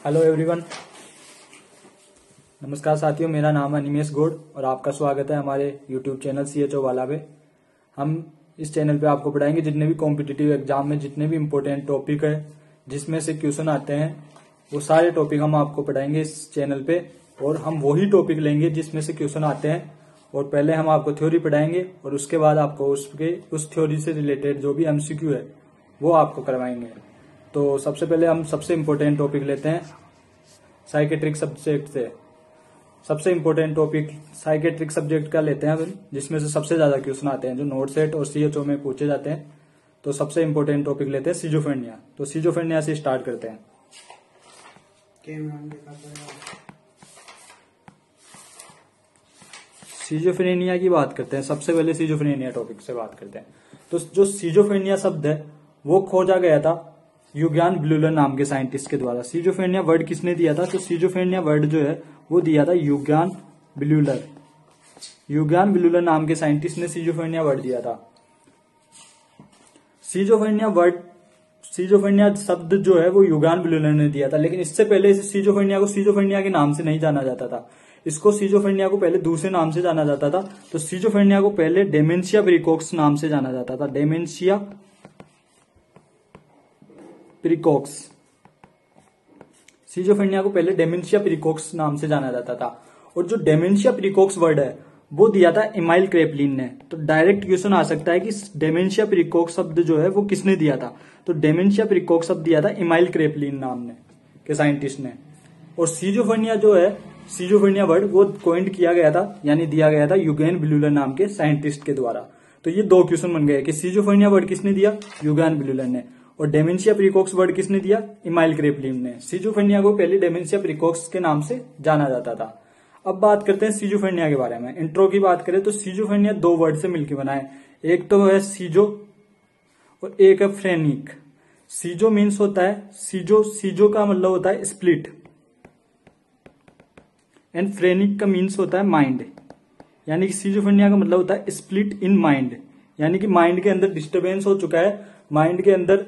Hello everyone, नमस्कार साथियों। मेरा नाम है अनिमेश गौड़ और आपका स्वागत है हमारे यूट्यूब चैनल CHO वाला पे। हम इस चैनल पे आपको पढ़ाएंगे जितने भी कॉम्पिटिटिव एग्जाम में जितने भी इम्पोर्टेंट टॉपिक है जिसमें से क्वेश्चन आते हैं वो सारे टॉपिक हम आपको पढ़ाएंगे इस चैनल पे। और हम वही टॉपिक लेंगे जिसमें से क्वेश्चन आते हैं और पहले हम आपको थ्योरी पढ़ाएंगे और उसके बाद आपको उस थ्योरी से रिलेटेड जो भी MCQ है वो आपको करवाएंगे। तो सबसे पहले हम सबसे इम्पोर्टेंट टॉपिक लेते हैं साइकेट्रिक सब्जेक्ट से। सबसे इम्पोर्टेंट टॉपिक साइकेट्रिक सब्जेक्ट का लेते हैं जिसमें से सबसे ज्यादा क्वेश्चन आते हैं जो नोट सेट और CHO में पूछे जाते हैं। तो सबसे इम्पोर्टेंट टॉपिक लेते हैं सिजोफ्रेनिया। तो सिजोफ्रेनिया से स्टार्ट करते हैं। सिजोफ्रेनिया की बात करते हैं। सबसे पहले सिजोफ्रेनिया टॉपिक से बात करते हैं। तो जो सिजोफ्रेनिया शब्द है वो खोजा गया था यूग्यान ब्लूलर नाम के साइंटिस्ट के द्वारा। सिजोफ्रेनिया वर्ड किसने दिया था? तो सिजोफ्रेनिया वर्ड जो है वो दिया था यूग्यान ब्लूलर। यूग्यान ब्लूलर नाम के साइंटिस्ट ने सिजोफ्रेनिया वर्ड दिया था। सिजोफ्रेनिया शब्द जो है वो यूग्यान ब्लूलर ने दिया था, लेकिन इससे पहले सिजोफ्रेनिया को सिजोफ्रेनिया के नाम से नहीं जाना जाता था। इसको सिजोफ्रेनिया को पहले दूसरे नाम से जाना जाता था। तो सिजोफ्रेनिया को पहले डेमेंशिया प्रीकोक्स नाम से जाना जाता था। डेमेंशिया प्रीकोक्स। सिजोफ्रेनिया को पहले डेमेंशिया प्रीकोक्स नाम से जाना जाता था। और जो डेमेंशिया प्रीकोक्स वर्ड है वो दिया था इमाइल क्रेपलिन ने। तो डायरेक्ट क्वेश्चन आ सकता है कि डेमेंशिया प्रीकोक्स शब्द जो है वो किसने दिया था? तो डेमेंशिया प्रीकोक्स शब्द दिया था इमाइल क्रेपलिन नाम ने के साइंटिस्ट ने। और सिजोफ्रेनिया जो है सिजोफ्रेनिया वर्ड वो कॉइंड किया गया था यानी दिया गया था यूग्यान ब्लूलर नाम के साइंटिस्ट के द्वारा। तो ये दो क्वेश्चन बन गए कि सिजोफ्रेनिया वर्ड किसने दिया? यूग्यान ब्लूलर ने। और डेमेंशिया प्रीकोक्स वर्ड किसने दिया? इमाइल क्रेपलिन ने। सिजोफ्रेनिया को पहले डेमेंशिया प्रीकोक्स के नाम से जाना जाता था। अब बात करते हैं सिजोफ्रेनिया के बारे में। इंट्रो की बात करें तो सिजोफ्रेनिया दो वर्ड से मिलकर बना है। एक तो है सीजो और एक है फ्रेनिक। सीजो मीन्स होता है सीजो का मतलब होता है स्प्लिट एंड फ्रेनिक का मीन्स होता है माइंड। यानी कि सिजोफ्रेनिया का मतलब होता है स्प्लिट इन माइंड, यानी कि माइंड के अंदर डिस्टर्बेंस हो चुका है, माइंड के अंदर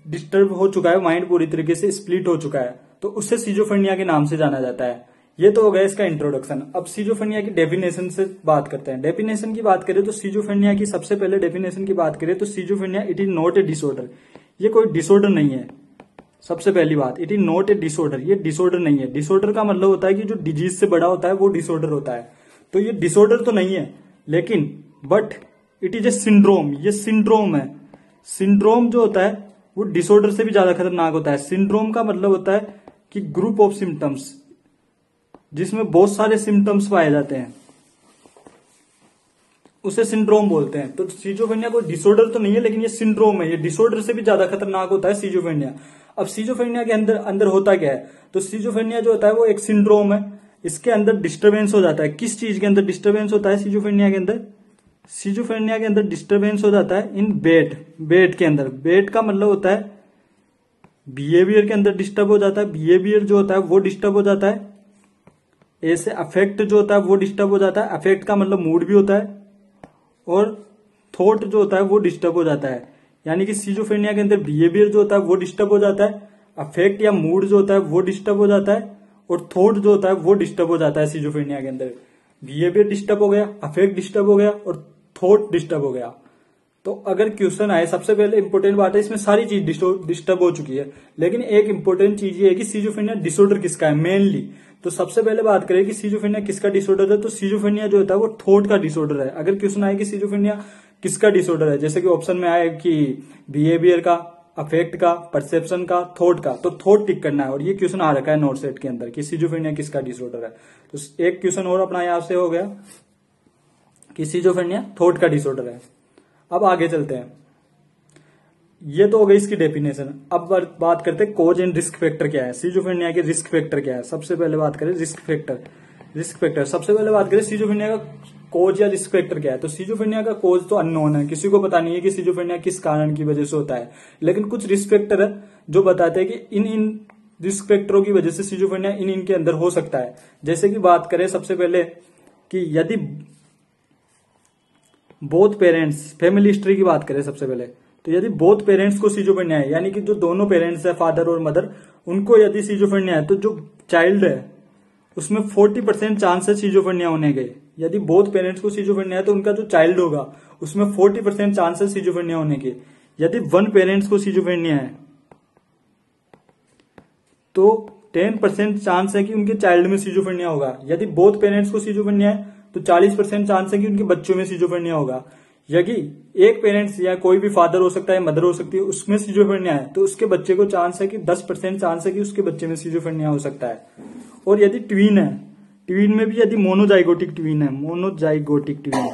डिस्टर्ब हो चुका है, माइंड पूरी तरीके से स्प्लिट हो चुका है, तो उससे सिजोफ्रेनिया के नाम से जाना जाता है। ये तो हो गया इसका इंट्रोडक्शन। अब सिजोफ्रेनिया की डेफिनेशन से बात करते हैं। डेफिनेशन की बात करें तो सिजोफ्रेनिया की सबसे पहले डेफिनेशन की बात करें तो schizophrenia it is not a disorder. ये कोई डिसऑर्डर नहीं है। सबसे पहली बात, it is not a disorder. ये डिसऑर्डर नहीं है। डिसऑर्डर का मतलब होता है कि जो डिजीज से बड़ा होता है वो डिसऑर्डर होता है। तो ये डिसऑर्डर तो नहीं है, लेकिन but it is a syndrome. ये सिंड्रोम है। सिंड्रोम जो होता है वो डिसऑर्डर से भी ज्यादा खतरनाक होता है। सिंड्रोम का मतलब होता है कि ग्रुप ऑफ सिम्टम्स जिसमें बहुत सारे सिम्टम्स पाए जाते हैं उसे सिंड्रोम बोलते हैं। तो सिजोफ्रेनिया कोई डिसऑर्डर तो नहीं है, लेकिन ये सिंड्रोम है। ये डिसऑर्डर से भी ज्यादा खतरनाक होता है सिजोफ्रेनिया। अब सिजोफ्रेनिया के अंदर होता क्या है? तो सिजोफ्रेनिया जो होता है वो एक सिंड्रोम है। इसके अंदर डिस्टर्बेंस हो जाता है। किस चीज के अंदर डिस्टर्बेंस होता है सिजोफ्रेनिया के अंदर? सिजोफ्रेनिया के अंदर डिस्टर्बेंस हो जाता है इन बेट के अंदर। बेट का मतलब होता है बिहेवियर के अंदर डिस्टर्ब हो जाता है। बिहेवियर जो होता है वो डिस्टर्ब हो जाता है। ऐसे अफेक्ट जो होता है वो डिस्टर्ब हो जाता है। अफेक्ट का मतलब मूड भी होता है। और थॉट जो होता है वो डिस्टर्ब हो जाता है। यानी कि सिजोफ्रेनिया के अंदर बिहेवियर जो होता है वो डिस्टर्ब हो जाता है, अफेक्ट या मूड जो होता है वो डिस्टर्ब हो जाता है, और थॉट जो होता है वो डिस्टर्ब हो जाता है। सिजोफ्रेनिया के अंदर बिहेवियर डिस्टर्ब हो गया, अफेक्ट डिस्टर्ब हो गया और थॉट डिस्टर्ब हो गया। तो अगर क्वेश्चन आए, सबसे पहले इंपॉर्टेंट बात है इसमें सारी चीज डिस्टर्ब हो चुकी है, लेकिन एक इंपॉर्टेंट चीज ये है कि सिजोफ्रेनिया डिसऑर्डर किसका है मेनली। तो सबसे पहले बात करें कि सिजोफ्रेनिया किसका डिसऑर्डर है, तो सिजोफ्रेनिया जो होता है वो थॉट का डिसऑर्डर है। अगर क्वेश्चन आए कि सिजोफ्रेनिया किसका डिसऑर्डर है, जैसे कि ऑप्शन में आए कि बिहेवियर का, अफेक्ट का, परसेप्शन का, थॉट का, तो थॉट टिक करना है। और ये क्वेश्चन आ रखा है नोट सेट के अंदर कि सिजोफ्रेनिया किसका डिसऑर्डर है। तो एक क्वेश्चन और अपना यहां से हो गया कि सिजोफ्रेनिया थॉट का डिसऑर्डर है। अब आगे चलते हैं। ये तो हो गई इसकी डेफिनेशन। अब बात करते हैं कोज एंड रिस्क फैक्टर क्या है। सिजोफ्रेनिया के रिस्क फैक्टर क्या है? सबसे पहले बात करें रिस्क फैक्टर। सबसे पहले बात करें सिजोफ्रेनिया का कोज या रिस्क फैक्टर क्या है। तो सिजोफ्रेनिया का कोज तो अननोन है, किसी को पता नहीं है कि सिजोफ्रेनिया किस कारण की वजह से होता है, लेकिन कुछ रिस्क फैक्टर है जो बताते हैं कि इन रिस्क फैक्टरों की वजह से सिजोफ्रेनिया इनके अंदर हो सकता है। जैसे कि बात करें सबसे पहले कि यदि बोथ पेरेंट्स, फैमिली हिस्ट्री की बात करें सबसे पहले, तो यदि बोथ पेरेंट्स को सिजोफ्रेनिया है, यानी कि जो दोनों पेरेंट्स है फादर और मदर उनको यदि सीजोफ्रेनिया है तो जो चाइल्ड है उसमें 40% चांस है सीजोफ्रेनिया होने के। यदि बोथ पेरेंट्स को सीजोफ्रेनिया है तो उनका जो चाइल्ड होगा उसमें 40% चांस है सीजोफ्रेनिया होने के। यदि वन पेरेंट्स को सीजोफ्रेनिया है तो 10% चांस है कि उनके चाइल्ड में सीजोफ्रेनिया होगा। यदि बोथ पेरेंट्स को सीजोफ्रेनिया है तो 40% चांस है कि उनके बच्चों में सीजोफ्रेनिया होगा। यदि एक पेरेंट्स या कोई भी फादर हो सकता है, मदर हो सकती है, उसमें सीजोफ्रेनिया है तो उसके बच्चे को चांस है कि 10% चांस है कि उसके बच्चे में सीजोफ्रेनिया हो सकता है। और यदि ट्वीन है, ट्वीन में भी यदि मोनोजाइगोटिक ट्वीन है, मोनोजाइगोटिक ट्वीन,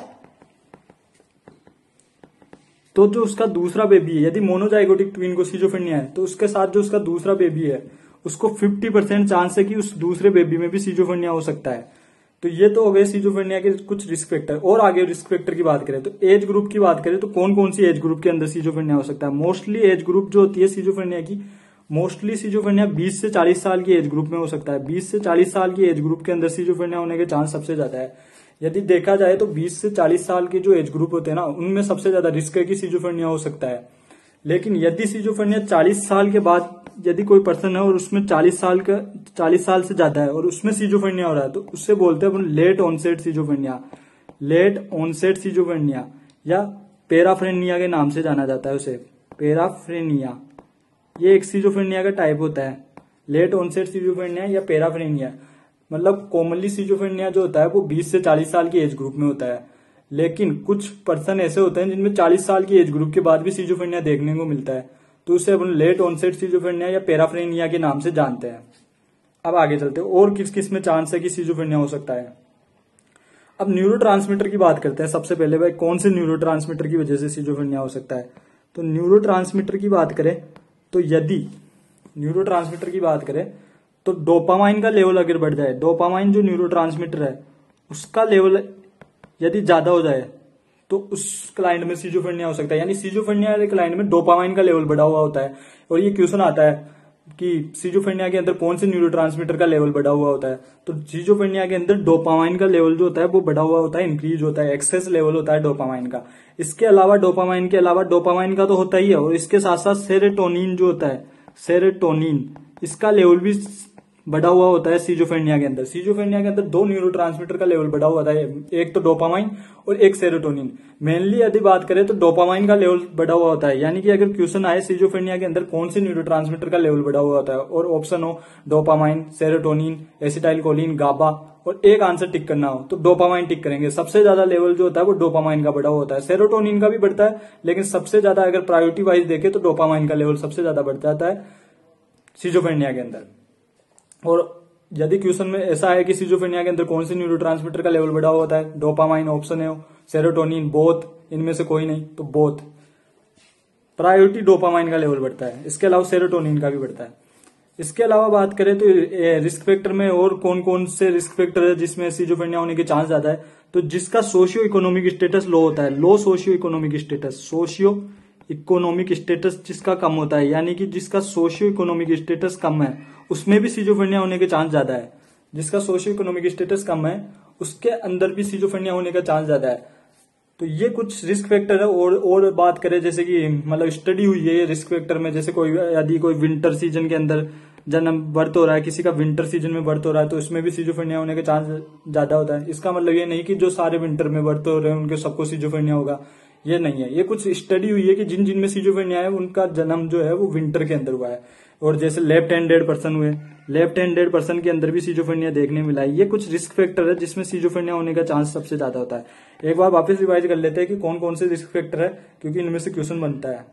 तो जो उसका दूसरा बेबी है, यदि मोनोजाइगोटिक ट्वीन को सीजोफ्रेनिया है तो उसके साथ जो उसका दूसरा बेबी है उसको 50% चांस है कि उस दूसरे बेबी में भी सीजोफ्रेनिया हो सकता है। तो ये तो हो गए सीजोफ्रेनिया के कुछ रिस्क फैक्टर। और आगे रिस्क फैक्टर की बात करें तो एज ग्रुप की बात करें तो कौन कौन सी एज ग्रुप के अंदर सीजोफ्रेनिया हो सकता है। मोस्टली एज ग्रुप जो होती है सीजोफ्रेनिया की, मोस्टली सीजोफ्रेनिया 20 से 40 साल की एज ग्रुप में हो सकता है। 20 से 40 साल की एज ग्रुप के अंदर सीजोफ्रेनिया होने के चांस सबसे ज्यादा है। यदि देखा जाए तो 20 से 40 साल के जो एज ग्रुप होते हैं ना, उनमें सबसे ज्यादा रिस्क है कि सीजोफ्रेनिया हो सकता है। लेकिन यदि सीजोफ्रेनिया 40 साल के बाद यदि कोई पर्सन है और उसमें 40 साल से ज्यादा है और उसमें सीजोफ्रेनिया हो रहा है तो उससे बोलते हैं अपन late onset schizophrenia. Late onset schizophrenia या पैराफ्रेनिया के नाम से जाना जाता है उसे, पैराफ्रेनिया। ये एक सीजोफ्रेनिया का टाइप होता है, लेट ऑनसेट सीजोफ्रेनिया या पैराफ्रेनिया। मतलब कॉमनली सीजोफ्रेनिया जो होता है वो 20 से 40 साल की एज ग्रुप में होता है। लेकिन कुछ पर्सन ऐसे होते हैं जिनमें 40 साल की एज ग्रुप के बाद भी सीजोफ्रेनिया देखने को मिलता है, तो उसे अपन लेट ऑनसेट सीजोफ्रेनिया या पैराफ्रेनिया के नाम से जानते हैं। अब आगे चलते हैं और किस किस में चांस है कि सीजोफ्रेनिया हो सकता है। अब न्यूरोट्रांसमीटर की बात करते हैं। सबसे पहले भाई कौन से न्यूरोट्रांसमीटर की वजह से सीजोफ्रेनिया हो सकता है। तो न्यूरोट्रांसमीटर की बात करें तो यदि न्यूरोट्रांसमीटर की बात करें तो डोपामाइन का लेवल अगर बढ़ जाए, डोपामाइन जो न्यूरोट्रांसमीटर है उसका लेवल यदि ज्यादा हो जाए तो उस क्लाइंट में सीजोफ्रेनिया हो सकता है। यानी सीजोफ्रेनिया वाले क्लाइंट में डोपामाइन का लेवल बढ़ा हुआ होता है। और ये क्वेश्चन आता है कि सीजोफ्रेनिया के अंदर कौन से न्यूरोट्रांसमीटर का लेवल बढ़ा हुआ होता है। तो सीजोफ्रेनिया के अंदर डोपामाइन का लेवल जो होता है वो बढ़ा हुआ होता है, इंक्रीज होता है, एक्सेस लेवल होता है डोपामाइन का। इसके अलावा डोपामाइन के अलावा, डोपामाइन का तो होता ही है, और इसके साथ साथ सेरोटोनिन जो होता है, सेरोटोनिन, इसका लेवल भी बढ़ा हुआ होता है सीजोफ्रेनिया के अंदर। सीजोफ्रेनिया के अंदर दो न्यूरोट्रांसमीटर का लेवल बढ़ा हुआ होता है, एक तो डोपामाइन और एक सेरोटोनिन। मेनली यदि बात करें तो डोपामाइन का लेवल बढ़ा हुआ होता है। यानी कि अगर क्वेश्चन आए सीजोफ्रेनिया के अंदर कौन से न्यूरोट्रांसमीटर का लेवल बढ़ा हुआ होता है और ऑप्शन हो डोपामाइन, सेरोटोनिन, एसिटाइलकोलिन, गाबा और एक आंसर टिक करना हो तो डोपामाइन टिक करेंगे। सबसे ज्यादा लेवल जो होता है वो डोपामाइन का बढ़ा हुआ होता है। सेरोटोनिन का भी बढ़ता है लेकिन सबसे ज्यादा अगर प्रायोरिटी वाइज देखें तो डोपामाइन का लेवल सबसे ज्यादा बढ़ जाता है सीजोफ्रेनिया के अंदर। और यदि क्वेश्चन में ऐसा है कि सीजोफ्रेनिया के अंदर कौन से न्यूरोट्रांसमीटर का लेवल बढ़ा हुआ होता है, डोपामाइन ऑप्शन है, सेरोटोनिन बोथ, इनमें से कोई नहीं तो बोथ, प्रायोरिटी डोपामाइन का लेवल बढ़ता है। इसके अलावा सेरोटोनिन का भी बढ़ता है। इसके अलावा बात करें तो रिस्क फैक्टर में और कौन कौन से रिस्क फैक्टर है जिसमें सीजोफ्रेनिया होने के चांस ज्यादा है। तो जिसका सोशियो इकोनॉमिक स्टेटस लो होता है, low socio economic status, socio economic status जिसका कम होता है, यानी कि जिसका सोशियो इकोनॉमिक स्टेटस कम है उसमें भी सीजोफ्रेनिया होने के चांस ज्यादा है। जिसका सोशियो इकोनॉमिक स्टेटस कम है उसके अंदर भी सीजोफ्रेनिया होने का चांस ज्यादा है। तो ये कुछ रिस्क फैक्टर है। और बात करें जैसे कि मतलब स्टडी हुई है ये रिस्क फैक्टर में, जैसे कोई यदि कोई विंटर सीजन के अंदर जन्म बर्थ हो रहा है, किसी का विंटर सीजन में बर्थ हो रहा है तो इसमें भी सीजोफ्रेनिया होने के चांस ज्यादा होता है। इसका मतलब ये नहीं कि जो सारे विंटर में बर्थ हो रहे हैं उनके सबको सीजोफ्रेनिया होगा, ये नहीं है। ये कुछ स्टडी हुई है कि जिन जिनमें सीजोफ्रेनिया है उनका जन्म जो है वो विंटर के अंदर हुआ है। और जैसे लेफ्ट हैंडेड पर्सन हुए, लेफ्ट हैंडेड पर्सन के अंदर भी सीजोफ्रेनिया देखने मिला है। ये कुछ रिस्क फैक्टर है जिसमें सीजोफ्रेनिया होने का चांस सबसे ज्यादा होता है। एक बार वापस रिवाइज कर लेते हैं कि कौन कौन से रिस्क फैक्टर है, क्योंकि इनमें से क्वेश्चन बनता है।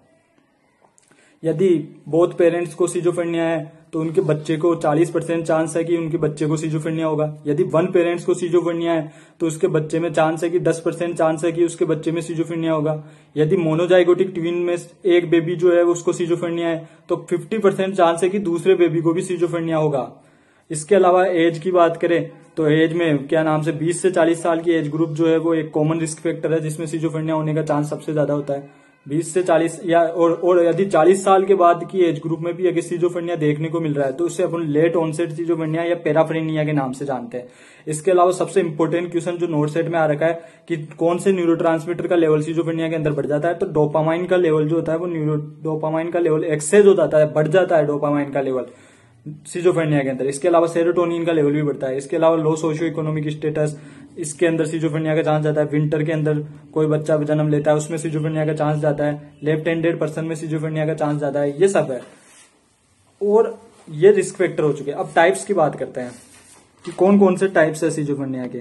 यदि बोथ पेरेंट्स को सीजोफ्रेनिया है तो उनके बच्चे को 40% चांस है कि उनके बच्चे को सीजोफ्रेनिया होगा। यदि वन पेरेंट्स को सीजोफ्रेनिया है तो उसके बच्चे में चांस है कि 10% चांस है कि उसके बच्चे में सीजोफ्रेनिया होगा। यदि मोनोजाइगोटिक ट्विन में एक बेबी जो है उसको सीजोफ्रेनिया है तो 50% चांस है कि दूसरे बेबी को भी सीजोफ्रेनिया होगा। इसके अलावा एज की बात करें तो एज में क्या नाम से 20 से 40 साल की एज ग्रुप जो है वो एक कॉमन रिस्क फैक्टर है जिसमें सीजोफ्रेनिया होने का चांस सबसे ज्यादा होता है। 20 से 40 या और यदि 40 साल के बाद की एज ग्रुप में भी अगर सीजोफ्रेनिया देखने को मिल रहा है तो उसे अपन लेट ऑनसेट सीजोफ्रेनिया या पैराफ्रेनिया के नाम से जानते हैं। इसके अलावा सबसे इंपॉर्टेंट क्वेश्चन जो नोट सेट में आ रखा है कि कौन से न्यूरोट्रांसमीटर का लेवल सीजोफ्रेनिया के अंदर बढ़ जाता है, तो डोपामाइन का लेवल जो होता है वो डोपामाइन का लेवल एक्सेस हो जाता है, बढ़ जाता है डोपामाइन का लेवल। सिजोफ्रेनिया के अंदर। इसके अलावा सेरोटोनिन का लेवल भी बढ़ता है। इसके अलावा लो सोशियो इकोनॉमिक स्टेटस, इसके अंदर सिजोफ्रेनिया का चांस जाता है। विंटर के अंदर कोई बच्चा जन्म लेता है, उसमें सिजोफ्रेनिया का चांस जाता है। लेफ्ट हैंडेड पर्सन में सिजोफ्रेनिया का चांस जाता है। ये सब है और ये रिस्क फैक्टर हो चुके हैं। अब टाइप्स की बात करते हैं कि कौन कौन से टाइप्स है सिजोफ्रेनिया के।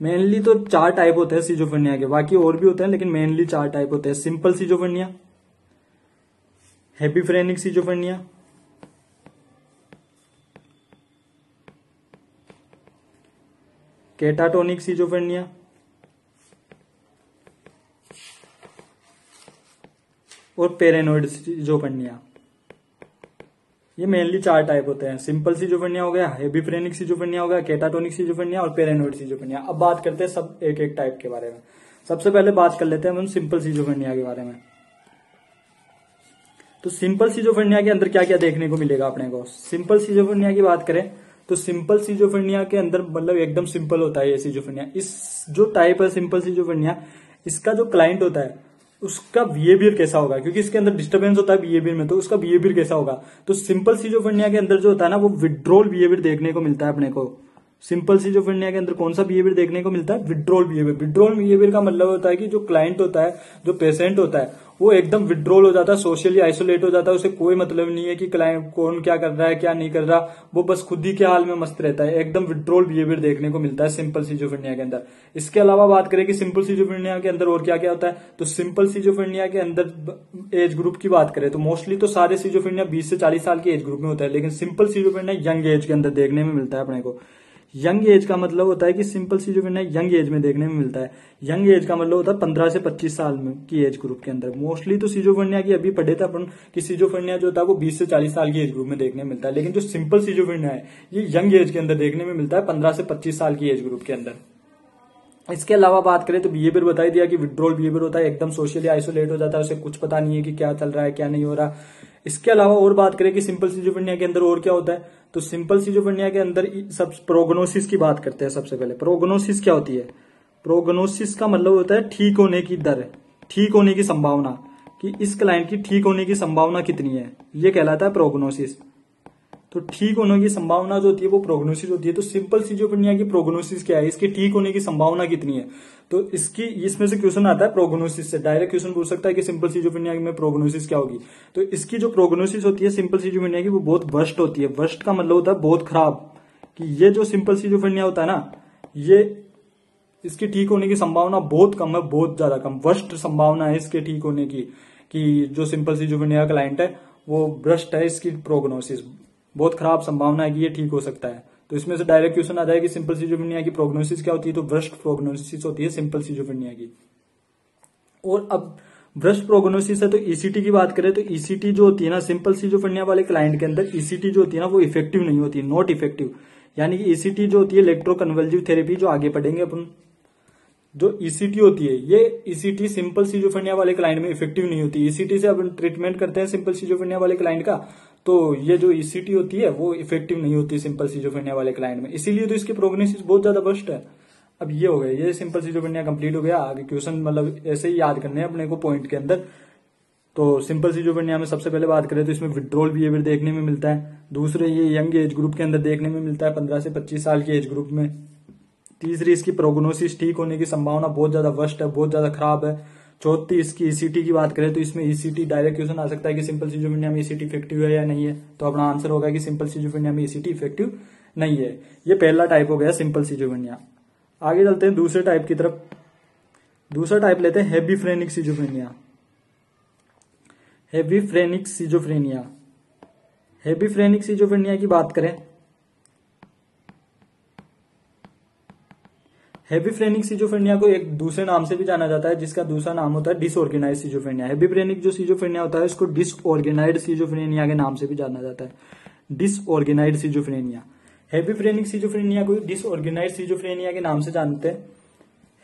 मेनली तो 4 टाइप होते हैं सिजोफ्रेनिया के, बाकी और भी होते हैं लेकिन मेनली 4 टाइप होते हैं। सिंपल सिजोफ्रेनिया, हेपिफ्रेनिक सिजोफ्रेनिया, केटाटोनिक सिजोफ्रेनिया और पैरानोइड सिजोफ्रेनिया। ये मेनली 4 टाइप होते हैं। सिंपल सिजोफ्रेनिया हो गया, हेपिफ्रेनिक सिजोफ्रेनिया हो गया, केटाटोनिक सिजोफ्रेनिया और पैरानोइड सिजोफ्रेनिया। अब बात करते हैं सब एक एक टाइप के बारे में। सबसे पहले बात कर लेते हैं हम सिंपल सिजोफ्रेनिया के बारे में। तो सिंपल सिजोफ्रेनिया के अंदर क्या क्या देखने को मिलेगा अपने को। सिंपल सिजोफ्रेनिया की बात करें तो सिंपल सिजोफ्रेनिया के अंदर मतलब एकदम सिंपल होता है ये सिजोफ्रेनिया। इस जो टाइप है सिंपल सिजोफ्रेनिया, इसका जो क्लाइंट होता है उसका बिहेवियर कैसा होगा, क्योंकि इसके अंदर डिस्टर्बेंस होता है बिहेवियर में, तो उसका बिहेवियर कैसा होगा। तो सिंपल सिजोफ्रेनिया के अंदर जो होता है ना वो विड्रॉल बिहेवियर देखने को मिलता है अपने को। सिंपल सिजोफ्रेनिया के अंदर कौन सा बिहेवियर देखने को मिलता है, विड्रॉल बिहेवियर। विड्रॉल बिहेवियर का मतलब होता है कि जो क्लाइंट होता है, जो पेशेंट होता है, वो एकदम विड्रॉल हो जाता है, सोशली आइसोलेट हो जाता है। उसे कोई मतलब नहीं है कि क्लाइंट कौन क्या कर रहा है क्या नहीं कर रहा, वो बस खुद ही के हाल में मस्त रहता है। एकदम विड्रॉल बिहेवियर देखने को मिलता है सिंपल सिजोफ्रेनिया के अंदर। इसके अलावा बात करें कि सिंपल सिजोफ्रेनिया के अंदर और क्या क्या होता है, तो सिंपल सिजोफ्रेनिया के अंदर एज ग्रुप की बात करें तो मोस्टली तो सारे सिजोफ्रेनिया 20 से 40 साल के एज ग्रुप में होता है, लेकिन सिंपल सिजोफ्रेनिया यंग एज के अंदर देखने में मिलता है अपने को। यंग एज का मतलब होता है कि सिंपल सिजोफ्रेनिया यंग एज में देखने में मिलता है। यंग एज का मतलब होता है 15 से 25 साल में की एज ग्रुप के अंदर। मोस्टली तो सिजोफ्रेनिया की अभी पढ़े थे अपन कि सिजोफ्रेनिया जो होता है वो 20 से 40 साल की एज ग्रुप में देखने में मिलता है, लेकिन जो सिंपल सिजोफ्रेनिया है ये यंग एज के अंदर देखने में मिलता है, 15 से 25 साल की एज ग्रुप के अंदर। इसके अलावा बात करें तो बिहेवियर बता ही दिया कि विड्रॉल बिहेवियर होता है, एकदम सोशली आइसोलेट हो जाता है, उसे कुछ पता नहीं है कि क्या चल रहा है क्या नहीं हो रहा। इसके अलावा और बात करें कि सिंपल सिजोफ्रेनिया के अंदर और क्या होता है, तो सिंपल सिजोफ्रेनिया के अंदर सब प्रोग्नोसिस की बात करते हैं। सबसे पहले प्रोग्नोसिस क्या होती है। प्रोग्नोसिस का मतलब होता है ठीक होने की दर, ठीक होने की संभावना, कि इस क्लाइंट की ठीक होने की संभावना कितनी है, ये कहलाता है प्रोग्नोसिस। तो ठीक होने की संभावना जो होती है वो प्रोग्नोसिस होती है। तो सिंपल सिजोफ्रेनिया की प्रोग्नोसिस क्या है, इसकी ठीक होने की संभावना कितनी है, तो इसकी इसमें से क्वेश्चन आता है प्रोग्नोसिस से। डायरेक्ट क्वेश्चन पूछ सकता है कि सिंपल सिजोफ्रेनिया में प्रोग्नोसिस क्या होगी। तो इसकी जो प्रोग्नोसिस होती है सिंपल सिजोफ्रेनिया की वो बहुत वर्स्ट होती है। वर्स्ट का मतलब होता है बहुत खराब, कि ये जो सिंपल सिजोफ्रेनिया होता है ना, ये इसकी ठीक होने की संभावना बहुत कम है, बहुत ज्यादा कम। वर्स्ट संभावना है इसके ठीक होने की, कि जो सिंपल सिजोफ्रेनिया का क्लाइंट है वो वर्स्ट है, इसकी प्रोग्नोसिस बहुत खराब संभावना है कि ये ठीक हो सकता है। तो इसमें से डायरेक्ट क्वेश्चन आ जाए कि सिंपल सिजोफ्रेनिया की प्रोग्नोसिस क्या होती है, तो वर्स्ट प्रोग्नोसिस होती है सिंपल सिजोफ्रेनिया की। और अब वर्स्ट प्रोग्नोसिस है तो ईसीटी की बात करें तो ईसीटी जो होती है ना सिंपल सिजोफ्रेनिया वाले क्लाइंट के अंदर, ईसीटी जो होती है ना वो इफेक्टिव नहीं होती, नॉट इफेक्टिव। यानी कि ईसीटी जो होती है इलेक्ट्रोकन्वल्सिव थेरेपी, जो आगे पढ़ेंगे अपन, जो ईसीटी होती है ये ईसीटी सिंपल सिजोफ्रेनिया वाले क्लाइंट में इफेक्टिव नहीं होती। ईसीटी से अपन ट्रीटमेंट करते हैं सिंपल सिजोफ्रेनिया वाले क्लाइंट का, तो ये जो ईसीटी होती है वो इफेक्टिव नहीं होती सिंपल सिजोफ्रेनिया वाले क्लाइंट में, इसीलिए तो इसकी प्रोग्नोसिस बहुत ज्यादा वर्स्ट है। अब ये हो गया, ये सिंपल सिजोफ्रेनिया कंप्लीट हो गया। आगे क्वेश्चन मतलब ऐसे ही याद करने हैं अपने को पॉइंट के अंदर। तो सिंपल सिजोफ्रेनिया में सबसे पहले बात करें तो इसमें विड्रॉल बिहेवियर देखने में मिलता है। दूसरे ये यंग एज ग्रुप के अंदर देखने में मिलता है, 15 से 25 साल के एज ग्रुप में। तीसरी इसकी प्रोग्नोसिस ठीक होने की संभावना बहुत ज्यादा वर्स्ट है, बहुत ज्यादा खराब है। चौथी इसकी ईसीटी की बात करें तो इसमें ईसीटी डायरेक्ट क्वेश्चन आ सकता है कि सिंपल सिजोफ्रेनिया में ईसीटी इफेक्टिव है या नहीं है, तो अपना आंसर होगा कि सिंपल सिजोफ्रेनिया में ईसीटी इफेक्टिव नहीं है। ये पहला टाइप हो गया सिंपल सिजोफ्रेनिया। आगे चलते हैं दूसरे टाइप की तरफ। दूसरा टाइप लेते हैं हेपिफ्रेनिक सिजोफ्रेनिया। हेपिफ्रेनिक सिजोफ्रेनिया, हेपिफ्रेनिक सिजोफ्रेनिया की बात करें, हेपिफ्रेनिक सिजोफ्रेनिया को एक दूसरे नाम से भी जाना जाता है, जिसका दूसरा नाम होता है डिसऑर्गेनाइज्ड सिजोफ्रेनिया। हेपिफ्रेनिक जो सिजोफ्रेनिया होता है इसको डिसऑर्गेनाइज्ड सिजोफ्रेनिया के नाम से भी जाना जाता है, डिसऑर्गेनाइज्ड सिजोफ्रेनिया। हेपिफ्रेनिक सिजोफ्रेनिया को डिसऑर्गेनाइज्ड सिजोफ्रेनिया के नाम से जानते हैं।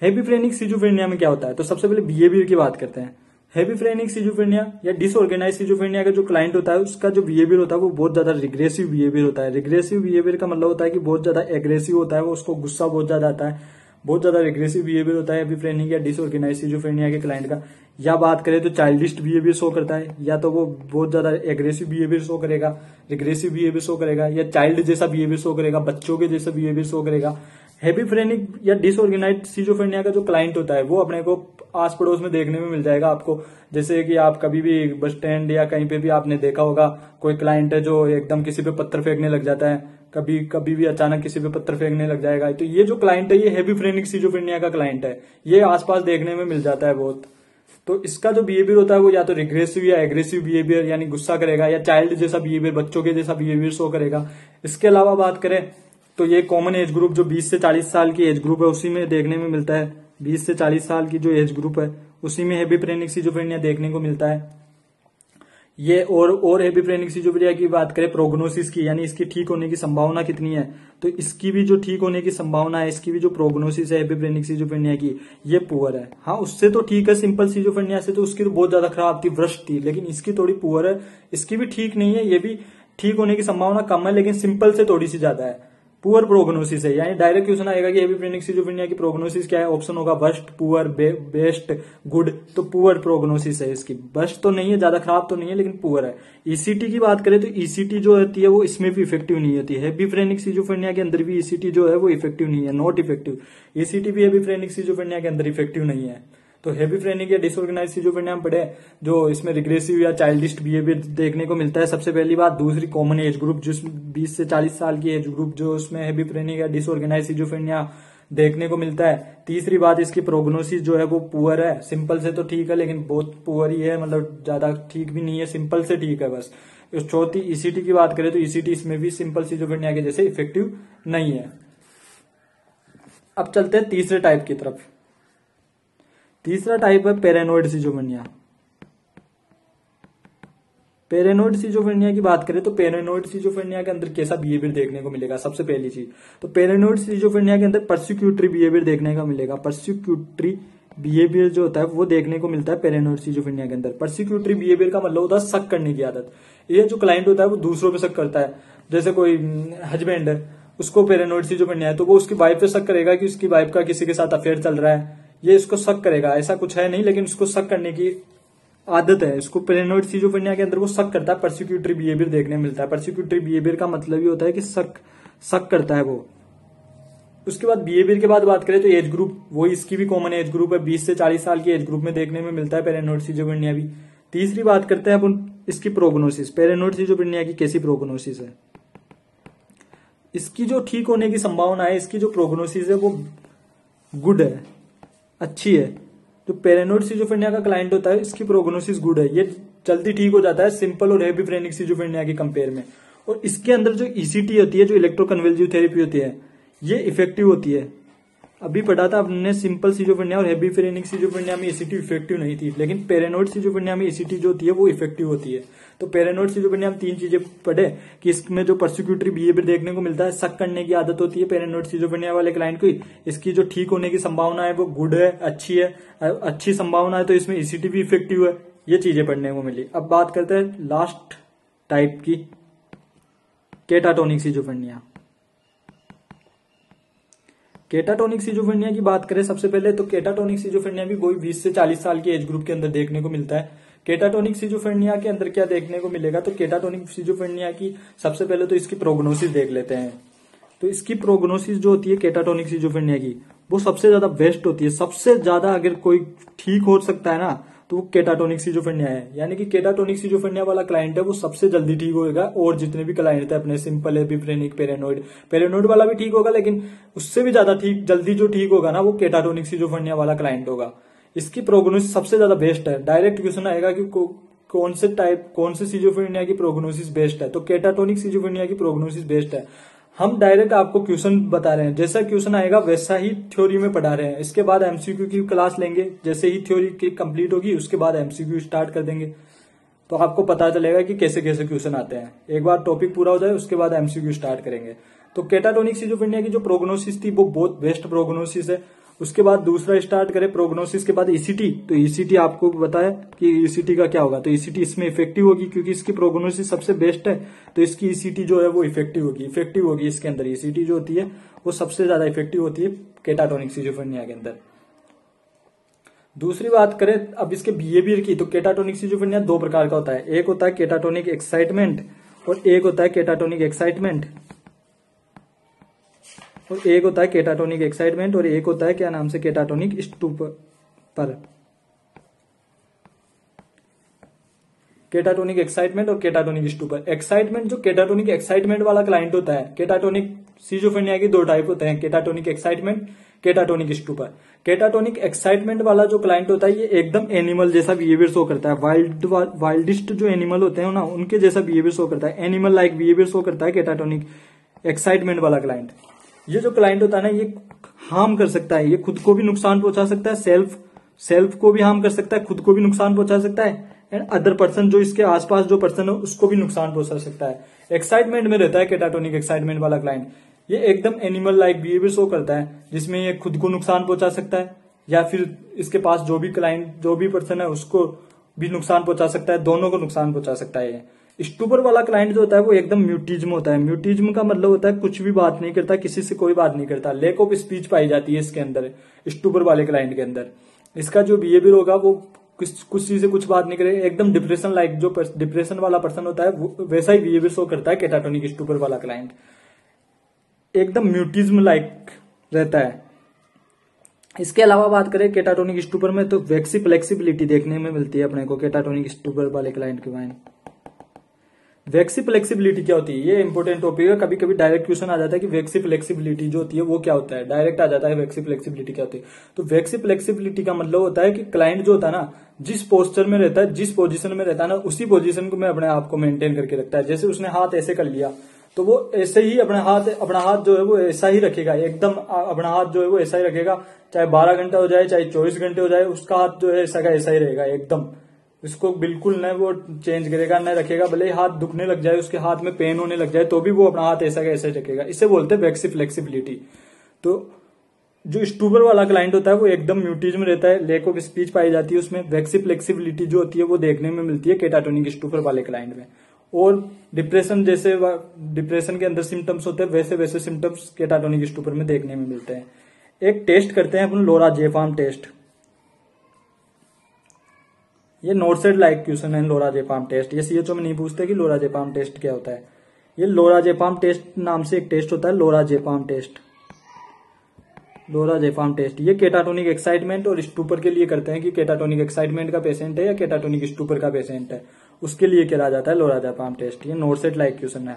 हेपिफ्रेनिक सिजोफ्रेनिया में क्या होता है, तो सबसे पहले बिहेवियर की बात करते हैं। हेपिफ्रेनिक सिजोफ्रेनिया या डिसऑर्गेनाइज्ड सिजोफ्रेनिया का जो क्लाइंट होता है उसका जो बिहेवियर होता है वो बहुत ज्यादा रिग्रेसिव बिहेवियर होता है। रिग्रेसिव बिहेवियर का मतलब होता है कि बहुत ज्यादा एग्रेसिव होता है, वो उसको गुस्सा बहुत ज्यादा आता है, बहुत ज्यादा रिग्रेसिव बिहेवियर होता है हेपिफ्रेनिक या डिसऑर्गेनाइज्ड सिजोफ्रेनिया के क्लाइंट का। या बात करें तो चाइल्डिश बिहेवियर शो करता है, या तो वो बहुत ज्यादा एग्रेसिव बिहेवियर शो करेगा, रिग्रेसिव बिहेवियर शो करेगा, या चाइल्ड जैसा बिहेवियर शो करेगा, बच्चों के जैसा बिहेवियर शो करेगा। हेबीफ्रेनिक या डिसऑर्गेनाइज्ड सिजोफ्रेनिया का जो क्लाइंट होता है वो अपने को आस पड़ोस में देखने में मिल जाएगा आपको। जैसे कि आप कभी भी बस स्टैंड या कहीं पे भी आपने देखा होगा कोई क्लाइंट है जो एकदम किसी पे पत्थर फेंकने लग जाता है, कभी कभी भी अचानक किसी पे पत्थर फेंकने लग जाएगा। तो ये जो क्लाइंट है ये हेबीफ्रेनिक सिजोफ्रेनिया का क्लाइंट है, ये आसपास देखने में मिल जाता है बहुत। तो इसका जो बिहेवियर होता है वो या तो रिग्रेसिव या एग्रेसिव बिहेवियर यानी गुस्सा करेगा, या चाइल्ड जैसा बिहेवियर, बच्चों के जैसा बिहेवियर शो करेगा। इसके अलावा बात करें तो ये कॉमन एज ग्रुप जो 20 से 40 साल की एज ग्रुप है उसी में देखने में मिलता है। 20 से 40 साल की जो एज ग्रुप है उसी में हेबीफ्रेनिक सिजोफ्रेनिया देखने को मिलता है। ये और हेबीफ्रेनिक सिजोफ्रेनिया की बात करें प्रोग्नोसिस की, यानी इसकी ठीक होने की संभावना कितनी है, तो इसकी भी जो ठीक होने की संभावना है, इसकी भी जो प्रोग्नोसिस है हेबीफ्रेनिक सिजोफ्रेनिया की, ये पुअर है। हाँ, उससे तो ठीक है, सिंपल सिजोफ्रेनिया से तो उसकी तो बहुत ज्यादा खराब थी, भ्रष्ट थी, लेकिन इसकी थोड़ी पुअर है, इसकी भी ठीक नहीं है, ये भी ठीक होने की संभावना कम है, लेकिन सिंपल से थोड़ी सी ज्यादा है। पुअर प्रोग्नोसिस है, यानी डायरेक्ट क्वेश्चन आएगा कि हेबीफ्रेनिक सिजोफ्रेनिया की प्रोग्नोसिस क्या है, ऑप्शन होगा वर्स्ट, पुअर, बेस्ट, गुड। तो पुअर प्रोग्नोसिस है इसकी, वर्स्ट तो नहीं है, ज्यादा खराब तो नहीं है, लेकिन पुअर है। ईसीटी की बात करें तो ईसीटी जो होती है वो इसमें भी इफेक्टिव नहीं होती है। हेबीफ्रेनिक सिजोफ्रेनिया के अंदर भी ईसीटी जो है वो इफेक्टिव नहीं है, नॉट इफेक्टिव। ईसीटी भी हेबीफ्रेनिक सिजोफ्रेनिया के अंदर इफेक्टिव नहीं है। तो हेबीफ्रेनिक या डिसऑर्गेनाइज्ड सिजोफ्रेनिया हम पढ़े जो इसमें रिग्रेसिव या चाइल्डिश बिहेवियर देखने को मिलता है, सबसे पहली बात। दूसरी, कॉमन एज ग्रुप जिस 20 से 40 साल की एज ग्रुप जो उसमें हेबीफ्रेनिक या डिसऑर्गेनाइज्ड सिजोफ्रेनिया देखने को मिलता है। तीसरी बात, इसकी प्रोग्नोसिस जो है वो पुअर है, सिंपल से तो ठीक है लेकिन बहुत पुअर ही है, मतलब ज्यादा ठीक भी नहीं है, सिंपल से ठीक है बस। चौथी, ईसीटी की बात करें तो ईसीटी इसमें भी सिंपल सिजोफ्रेनिया के जैसे इफेक्टिव नहीं है। अब चलते हैं तीसरे टाइप की तरफ। तीसरा टाइप है पैरानोइड सिजोफ्रेनिया। पैरानोइड सिजोफ्रेनिया की बात करें तो पैरानोइड सिजोफ्रेनिया के अंदर कैसा बिहेवियर देखने को मिलेगा, सबसे पहली चीज तो पैरानोइड सिजोफ्रेनिया के अंदर परसिक्यूटरी बिहेवियर देखने को मिलेगा। परसिक्यूटरी बिहेवियर जो होता है वो देखने को मिलता है पैरानोइड सिजोफ्रेनिया के अंदर। परसिक्यूटरी बिहेवियर का मतलब होता है शक करने की आदत। ये जो क्लाइंट होता है वो दूसरों पे शक करता है। जैसे कोई हस्बैंड है, उसको पैरानोइड सिजोफ्रेनिया है तो वो उसकी वाइफ पे शक करेगा कि उसकी वाइफ का किसी के साथ अफेयर चल रहा है, ये इसको शक करेगा। ऐसा कुछ है नहीं, लेकिन उसको शक करने की आदत है। इसको पैरानोइड सिजोफ्रेनिया के अंदर वो शक करता है, परसिक्यूटरी बिहेवियर देखने मिलता है। परसिक्यूटरी बिहेवियर का मतलब ये होता है कि शक करता है वो। उसके बाद बिहेवियर के बाद बात करें तो एज ग्रुप, वो इसकी भी कॉमन एज ग्रुप है, 20 से 40 साल की एज ग्रुप में देखने में मिलता है पैरानोइड सिजोफ्रेनिया भी। तीसरी बात करते हैं अपन इसकी प्रोग्नोसिस। पैरानोइड सिजोफ्रेनिया की कैसी प्रोग्नोसिस है, इसकी जो ठीक होने की संभावना है, इसकी जो प्रोग्नोसिस है वो गुड है, अच्छी है। जो पैरानोइड सिजोफ्रेनिया का क्लाइंट होता है इसकी प्रोग्नोसिस गुड है, ये जल्दी ठीक हो जाता है सिंपल और हेबीफ्रेनिक सिजोफ्रेनिया के कंपेयर में। और इसके अंदर जो ईसीटी होती है, जो इलेक्ट्रोकन्वल्सिव थेरेपी होती है, ये इफेक्टिव होती है। अभी पढ़ा था आपने सिंपल सिजोफ्रेनिया और हेबीफ्रेनिक सिजोफ्रेनिया में ईसीटी इफेक्टिव नहीं थी, लेकिन पैरानोइड सिजोफ्रेनिया में ईसीटी जो होती है वो इफेक्टिव होती है। तो पैरानोइड सिजोफ्रेनिया में तीन चीजें पढ़े कि इसमें जो परसिक्यूटरी बिहेवियर देखने को मिलता है, शक करने की आदत होती है पैरानोइड सिजोफ्रेनिया वाले क्लाइंट को। इसकी जो ठीक होने की संभावना है वो गुड है, अच्छी है, अच्छी संभावना है, तो इसमें ईसीटी भी इफेक्टिव है। ये चीजें पढ़ने को मिली। अब बात करते हैं लास्ट टाइप की, केटाटोनिक सिजोफ्रेनिया। केटाटोनिक सिजोफ्रेनिया की बात करें सबसे पहले तो केटाटोनिक सिजोफ्रेनिया भी वही 20 से 40 साल की एज ग्रुप के अंदर देखने को मिलता है। केटाटोनिक सिजोफ्रेनिया के अंदर क्या देखने को मिलेगा, तो केटाटोनिक सिजोफ्रेनिया की सबसे पहले तो इसकी प्रोग्नोसिस देख लेते हैं। तो इसकी प्रोग्नोसिस जो होती है केटाटोनिक सिजोफ्रेनिया की, वो सबसे ज्यादा बेस्ट होती है। सबसे ज्यादा अगर कोई ठीक हो सकता है ना तो वो केटाटोनिक सिजोफ्रेनिया है। यानी कि केटाटोनिक सिजोफ्रेनिया वाला क्लाइंट है वो सबसे जल्दी ठीक होगा, और जितने भी क्लाइंट थे अपने सिंपल हेबीफ्रेनिक, पैरानोइड वाला भी ठीक होगा, लेकिन उससे भी ज्यादा ठीक जल्दी जो ठीक होगा ना वो केटाटोनिक सिजोफ्रेनिया वाला क्लाइंट होगा। इसकी प्रोग्नोसिस सबसे ज्यादा बेस्ट है। डायरेक्ट क्वेश्चन आएगा कि कौन से सिजोफ्रेनिया की प्रोग्नोसिस बेस्ट है, तो केटाटोनिक सिजोफ्रेनिया की प्रोग्नोसिस बेस्ट है। हम डायरेक्ट आपको क्वेश्चन बता रहे हैं, जैसा क्वेश्चन आएगा वैसा ही थ्योरी में पढ़ा रहे हैं। इसके बाद एमसीक्यू की क्लास लेंगे, जैसे ही थ्योरी की कंप्लीट होगी उसके बाद एमसीक्यू स्टार्ट कर देंगे, तो आपको पता चलेगा कि कैसे कैसे क्वेश्चन आते हैं। एक बार टॉपिक पूरा हो जाए उसके बाद एमसीक्यू स्टार्ट करेंगे। तो केटाटोनिक सिजोफ्रेनिया की जो प्रोग्नोसिस थी वो बहुत बेस्ट प्रोग्नोसिस है। उसके बाद दूसरा स्टार्ट करें प्रोग्नोसिस के बाद ईसीटी। तो ईसीटी आपको बताया कि ईसीटी का क्या होगा, तो ईसीटी इसमें इफेक्टिव होगी क्योंकि इसकी प्रोग्नोसिस सबसे बेस्ट है, तो इसकी ईसीटी जो है वो इफेक्टिव होगी। इसके अंदर ईसीटी जो होती है वो सबसे ज्यादा इफेक्टिव होती है केटाटोनिक सिजोफ्रेनिया के अंदर। दूसरी बात करें अब इसके बिहेवियर की, तो केटाटोनिक सिजोफ्रेनिया दो प्रकार का होता है। एक होता है केटाटोनिक एक्साइटमेंट और एक होता है केटाटोनिक एक्साइटमेंट, और एक होता है केटाटोनिक एक्साइटमेंट और एक होता है क्या नाम से, केटाटोनिक स्टूपर। केटाटोनिक एक्साइटमेंट और केटाटोनिक स्टूपर। एक्साइटमेंट जो केटाटोनिक एक्साइटमेंट वाला क्लाइंट होता है, केटाटोनिक सिजोफ्रेनिया के दो टाइप होते हैं, केटाटोनिक एक्साइटमेंट, केटाटोनिक स्टूपर। केटाटोनिक एक्साइटमेंट वाला जो क्लाइंट होता है ये एकदम एनिमल जैसा बिहेवियर शो करता है, वाइल्डिस्ट जो एनिमल होते हैं ना उनके जैसा बिहेवियर शो करता है, एनिमल लाइक बिहेवियर शो करता है केटाटोनिक एक्साइटमेंट वाला क्लाइंट। ये जो क्लाइंट होता है ना ये हार्म कर सकता है, ये खुद को भी नुकसान पहुंचा सकता है, सेल्फ को भी हार्म कर सकता है, खुद को भी नुकसान पहुंचा सकता है, एंड अदर पर्सन जो इसके आसपास जो पर्सन है उसको भी नुकसान पहुंचा सकता है। एक्साइटमेंट में रहता है केटाटोनिक एक्साइटमेंट वाला क्लाइंट, ये एकदम एनिमल लाइक बिहेवियर शो करता है जिसमें ये खुद को नुकसान पहुंचा सकता है या फिर इसके पास जो भी क्लाइंट जो भी पर्सन है उसको भी नुकसान पहुंचा सकता है, दोनों को नुकसान पहुंचा सकता है। ये स्टूपर वाला क्लाइंट जो होता है वो एकदम म्यूटिज्म होता है। म्यूटिज्म का मतलब होता है कुछ भी बात नहीं करता, किसी से कोई बात नहीं करता, लैक ऑफ स्पीच पाई जाती है इसके अंदर, स्टूपर वाले क्लाइंट के अंदर। इसका जो बिहेवियर होगा वो कुछ चीज से कुछ बात नहीं करेगा, एकदम डिप्रेशन लाइक जो डिप्रेशन वाला पर्सन होता है वैसा ही बिहेवियर शो करता है केटाटोनिक स्टूपर वाला क्लाइंट, एकदम म्यूटिज्म लाइक रहता है। इसके अलावा बात करें केटाटोनिक स्टूपर में तो वैक्सी फ्लेक्सिबिलिटी देखने में मिलती है अपने को केटाटोनिक स्टूपर वाले क्लाइंट के बारे में। वैक्सी फ्लेक्सिबिलिटी क्या होती है, ये इंपॉर्टेंट टॉपिक है, कभी कभी डायरेक्ट क्वेश्चन आ जाता है कि वैक्सी फ्लेक्सिबिलिटी जो होती है वो क्या होता है, डायरेक्ट आ जाता है वैक्सी फ्लेक्सिबिलिटी क्या होती है। तो वैक्सी फ्लेक्सिबिलिटी का मतलब होता है कि क्लाइंट जो होता है ना जिस पोस्चर में रहता है, जिस पोजीशन में रहता है ना उसी पोजीशन को मैं अपने आप को मेंटेन करके रखता है। जैसे उसने हाथ ऐसे कर लिया तो वो ऐसे ही अपना हाथ जो है वो ऐसा ही रखेगा, एकदम अपना हाथ जो है वो ऐसा ही रखेगा, चाहे 12 घंटा हो जाए चाहे 24 घंटे हो जाए, उसका हाथ जो है ऐसा का ऐसा ही रहेगा एकदम, इसको बिल्कुल न वो चेंज करेगा न रखेगा, भले ही हाथ दुखने लग जाए, उसके हाथ में पेन होने लग जाए तो भी वो अपना हाथ ऐसा का ऐसा ही रखेगा। इसे बोलते हैं वैक्सी फ्लेक्सिबिलिटी। तो जो स्टूबर वाला क्लाइंट होता है वो एकदम म्यूटिज्म रहता है, लैक ऑफ स्पीच पाई जाती है उसमें। वैक्सी फ्लेक्सिबिलिटी जो होती है वो देखने में मिलती है केटाटोनिक स्टूपर वाले क्लाइंट में। और डिप्रेशन जैसे डिप्रेशन के अंदर सिम्टम्स होते हैं वैसे वैसे सिम्टम्स केटाटोनिक स्टूपर में देखने में मिलते हैं। एक टेस्ट करते हैं अपन, लोराजेपाम टेस्ट। ये नोटसेट लाइक क्वेश्चन है लोराजेपाम टेस्ट, ये सीएचओ में नहीं पूछते कि लोराजेपाम टेस्ट क्या होता है। ये लोराजेपाम टेस्ट नाम से एक टेस्ट होता है, लोराजेपाम टेस्ट। लोराजेपाम टेस्ट ये केटाटोनिक एक्साइटमेंट और स्टूपर के लिए करते हैं कि केटाटोनिक एक्साइटमेंट का पेशेंट है या केटाटोनिक स्टूपर का पेशेंट है, उसके लिए करा जाता है लोराजेपाम टेस्ट। ये नोटसेट लाइक क्वेश्चन है।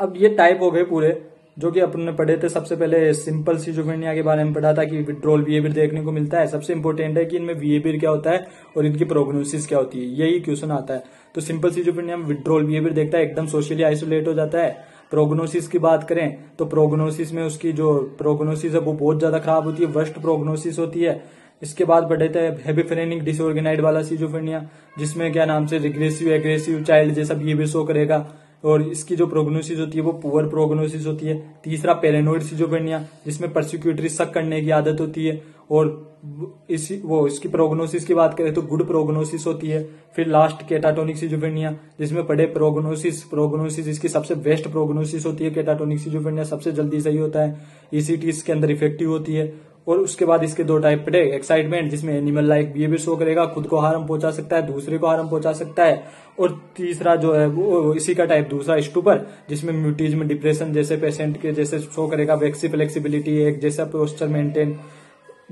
अब ये टाइप हो गए पूरे जो कि अपन ने पढ़े थे। सबसे पहले सिंपल सिजोफ्रेनिया के बारे में पढ़ा था कि विड्रॉल बिहेवियर देखने को मिलता है। सबसे इंपॉर्टेंट है कि इनमें बिहेवियर क्या होता है और इनकी प्रोग्नोसिस क्या होती है, यही क्वेश्चन आता है। तो सिंपल सिजोफ्रेनिया में विड्रॉल बिहेवियर देखता है, एकदम सोशली आइसोलेट हो जाता है। प्रोग्नोसिस की बात करें तो प्रोग्नोसिस में उसकी जो प्रोग्नोसिस है वो बहुत ज्यादा खराब होती है, वर्स्ट प्रोग्नोसिस होती है। इसके बाद बढ़े थे हेबिफ्रेनिक डिसऑर्गेनाइज्ड वाला सिजोफ्रेनिया, जिसमें क्या नाम से रिग्रेसिव एग्रेसिव चाइल्ड जैसा बिहेवियर शो करेगा और इसकी जो प्रोग्नोसिस होती है वो पुअर प्रोग्नोसिस होती है। तीसरा पैरानोइड सिजोफ्रेनिया, जिसमें परसिक्यूटरी शक करने की आदत होती है और इसकी प्रोग्नोसिस की बात करें तो गुड प्रोग्नोसिस होती है। फिर लास्ट केटाटोनिक सिजोफ्रेनिया, जिसमें पढ़े प्रोग्नोसिस इसकी सबसे बेस्ट प्रोग्नोसिस होती है। केटाटोनिक सिजोफ्रेनिया सबसे जल्दी सही होता है, ईसीटी इसके अंदर इफेक्टिव होती है। और उसके बाद इसके दो टाइप पढ़े, एक्साइटमेंट जिसमें एनिमल लाइक बिहेवियर शो करेगा, खुद को हार्म पहुंचा सकता है, दूसरे को हार्म पहुंचा सकता है। और तीसरा जो है वो इसी का टाइप दूसरा स्टूपर, जिसमें म्यूटिज्म डिप्रेशन जैसे पेशेंट के जैसे शो करेगा। वैक्सी फ्लेक्सिबिलिटी एक जैसा पोस्चर मेंटेन,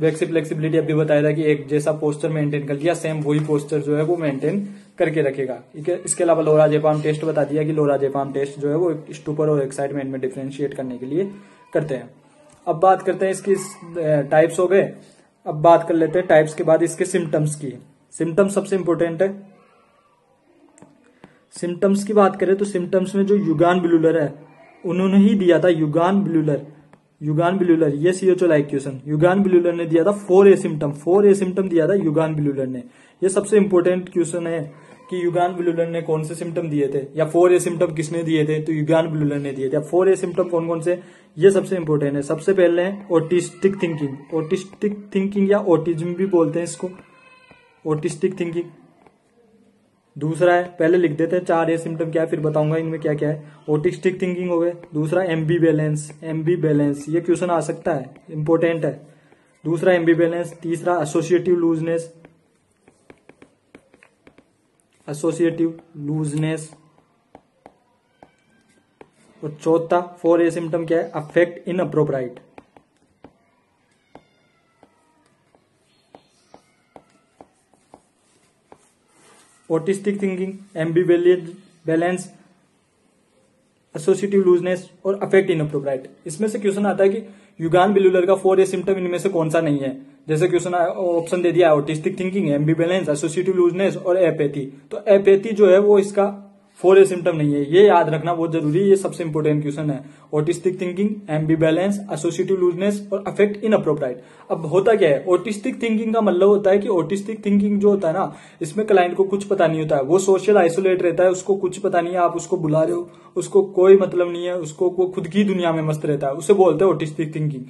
वैक्सी फ्लेक्सिबिलिटी अभी बताया था कि एक जैसा पोस्चर मेंटेन कर लिया, सेम वही पोस्चर जो है वो मेंटेन करके रखेगा। इसके अलावा लोराजेपाम टेस्ट बता दिया कि लोराजेपाम टेस्ट जो है वो स्टूपर और एक्साइटमेंट में डिफ्रेंशिएट करने के लिए करते हैं। अब बात करते हैं इसकी टाइप्स हो गए। अब बात कर लेते हैं टाइप्स के बाद इसके सिम्टम्स की। सिम्टम्स सबसे इंपॉर्टेंट है। सिम्टम्स की बात करें तो सिम्टम्स में जो युगान बिलुलर है उन्होंने ही दिया था, युगान बिलुलर ये सीएचओ लाइक क्वेश्चन। युगान बिलुलर ने दिया था 4A सिम्टम दिया था युगान बिलुलर ने। ये सबसे इंपॉर्टेंट क्वेश्चन है कि युगान बिलुलर ने कौन से सिम्टम दिए थे या 4A सिम्टम किसने दिए थे, तो युगान बिलुलर ने दिए थे। 4A सिम्टम कौन कौन से, ये सबसे इंपॉर्टेंट है। सबसे पहले है ऑटिस्टिक थिंकिंग या ऑटिज्म भी बोलते हैं इसको, ऑटिस्टिक थिंकिंग। दूसरा है, पहले लिख देते हैं 4A सिम्टम क्या है फिर बताऊंगा इनमें क्या क्या है। ऑटिस्टिक थिंकिंग हो गए। दूसरा एम्बी बैलेंस, ये क्वेश्चन आ सकता है, इंपॉर्टेंट है। दूसरा एम्बिवेलेंस, तीसरा एसोसिएटिव लूजनेस, और चौथा 4A सिम्टम क्या है, affect inappropriate. Autistic thinking, ambivalence, associative looseness और अफेक्ट इनअप्रोप्राइट। इसमें से क्वेश्चन आता है कि युगान बिल्यूलर का 4A सिम्टम इनमें से कौन सा नहीं है। जैसे क्वेश्चन ऑप्शन दे दिया, autistic thinking, ambivalence, associative looseness और एपैथी। तो एपैथी जो है वो इसका 4A सिम्टम नहीं है, ये याद रखना बहुत जरूरी है, ये सबसे इंपॉर्टेंट क्वेश्चन है। Autistic thinking, ambivalence, associative looseness और अफेक्ट इनअप्रोप्राइट। अब होता क्या है, ऑटिस्टिक थिंकिंग का मतलब होता है कि ऑटिस्टिक थिंकिंग जो होता है ना, इसमें क्लाइंट को कुछ पता नहीं होता है, वो सोशल आइसोलेट रहता है, उसको कुछ पता नहीं है, आप उसको बुला रहे हो, उसको कोई मतलब नहीं है, उसको वो खुद की दुनिया में मस्त रहता है, उसे बोलते हैं ऑटिस्टिक थिंकिंग।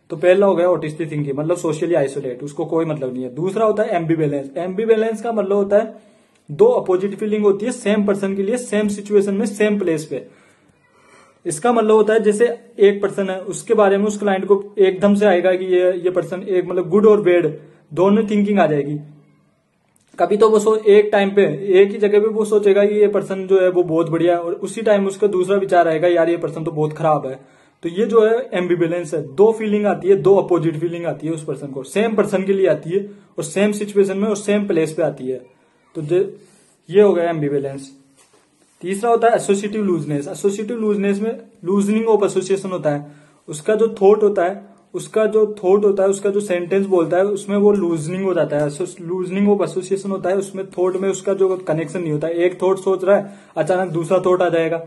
तो पहला हो गया ऑटिस्टिक थिंकिंग, मतलब सोशली आइसोलेट, उसको कोई मतलब नहीं है। दूसरा होता है एम्बिवेलेंस। एम्बिवेलेंस का मतलब होता है दो अपोजिट फीलिंग होती है सेम पर्सन के लिए, सेम सिचुएशन में, सेम प्लेस पे। इसका मतलब होता है जैसे एक पर्सन है, उसके बारे में उस क्लाइंट को एकदम से आएगा कि ये पर्सन एक मतलब गुड और बैड दोनों थिंकिंग आ जाएगी। कभी तो वो एक टाइम पे एक ही जगह पे वो सोचेगा कि ये पर्सन जो है वो बहुत बढ़िया है, और उसी टाइम उसका दूसरा विचार आएगा यार ये पर्सन तो बहुत खराब है। तो ये जो है एम्बिवेलेंस है, दो फीलिंग आती है, दो अपोजिट फीलिंग आती है उस पर्सन को, सेम पर्सन के लिए आती है और सेम सिचुएशन में और सेम प्लेस पे आती है। तो ये हो गया एम्बिवेलेंस। तीसरा होता है एसोसिएटिव लूजनेस। एसोसिएटिव लूजनेस में लूजनिंग ऑफ एसोसिएशन होता है, उसका जो थॉट होता है उसका जो सेंटेंस बोलता है उसमें वो लूजनिंग हो जाता है। लूजनिंग ऑफ एसोसिएशन होता है, उसमें थॉट में उसका जो कनेक्शन नहीं होता है। एक थॉट सोच रहा है, अचानक दूसरा थॉट आ जाएगा,